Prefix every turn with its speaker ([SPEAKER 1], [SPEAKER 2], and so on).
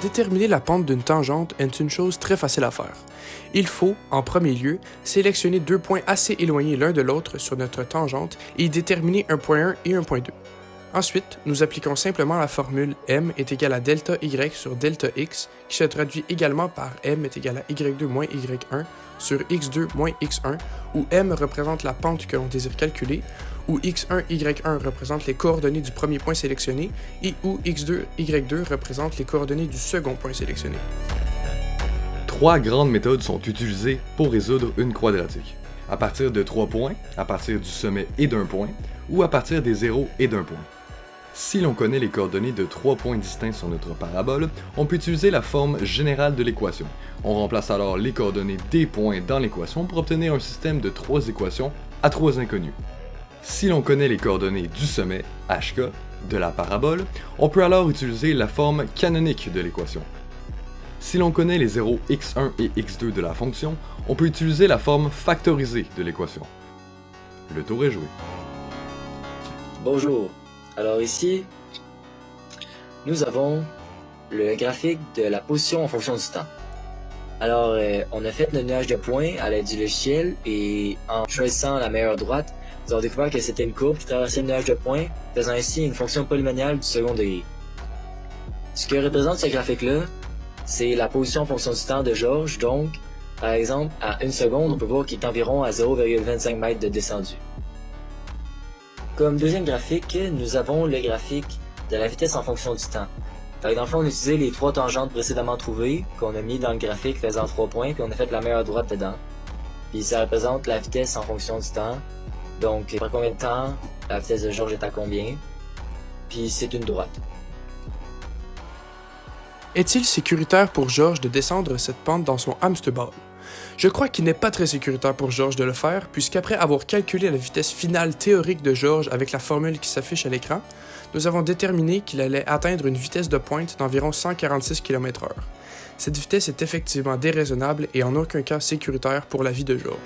[SPEAKER 1] Déterminer la pente d'une tangente est une chose très facile à faire. Il faut, en premier lieu, sélectionner deux points assez éloignés l'un de l'autre sur notre tangente et y déterminer un point 1 et un point 2. Ensuite, nous appliquons simplement la formule m est égal à delta y sur delta x, qui se traduit également par m est égal à y2 moins y1 sur x2 moins x1, où m représente la pente que l'on désire calculer, où x1, y1 représente les coordonnées du premier point sélectionné et où x2, y2 représente les coordonnées du second point sélectionné.
[SPEAKER 2] Trois grandes méthodes sont utilisées pour résoudre une quadratique. À partir de 3 points, à partir du sommet et d'un point, ou à partir des zéros et d'un point. Si l'on connaît les coordonnées de 3 points distincts sur notre parabole, on peut utiliser la forme générale de l'équation. On remplace alors les coordonnées des points dans l'équation pour obtenir un système de 3 équations à 3 inconnus. Si l'on connaît les coordonnées du sommet, HK, de la parabole, on peut alors utiliser la forme canonique de l'équation. Si l'on connaît les zéros x1 et x2 de la fonction, on peut utiliser la forme factorisée de l'équation. Le tour est joué.
[SPEAKER 3] Bonjour. Alors ici, nous avons le graphique de la position en fonction du temps. Alors, on a fait notre nuage de points à l'aide du logiciel et en choisissant la meilleure droite, nous avons découvert que c'était une courbe qui traversait le nuage de points, faisant ainsi une fonction polynomiale du second degré. Ce que représente ce graphique-là, c'est la position en fonction du temps de Georges, donc, par exemple, à 1 seconde, on peut voir qu'il est environ à 0,25 mètres de descendu. Comme deuxième graphique, nous avons le graphique de la vitesse en fonction du temps. Dans le fond, on a utilisé les trois tangentes précédemment trouvées, qu'on a mis dans le graphique faisant 3 points, puis on a fait la meilleure droite dedans. Puis ça représente la vitesse en fonction du temps. Donc, après combien de temps, la vitesse de Georges est à combien, puis c'est une droite.
[SPEAKER 1] Est-il sécuritaire pour Georges de descendre cette pente dans son hamster ball? Je crois qu'il n'est pas très sécuritaire pour Georges de le faire, puisqu'après avoir calculé la vitesse finale théorique de Georges avec la formule qui s'affiche à l'écran, nous avons déterminé qu'il allait atteindre une vitesse de pointe d'environ 146 km/h. Cette vitesse est effectivement déraisonnable et en aucun cas sécuritaire pour la vie de Georges.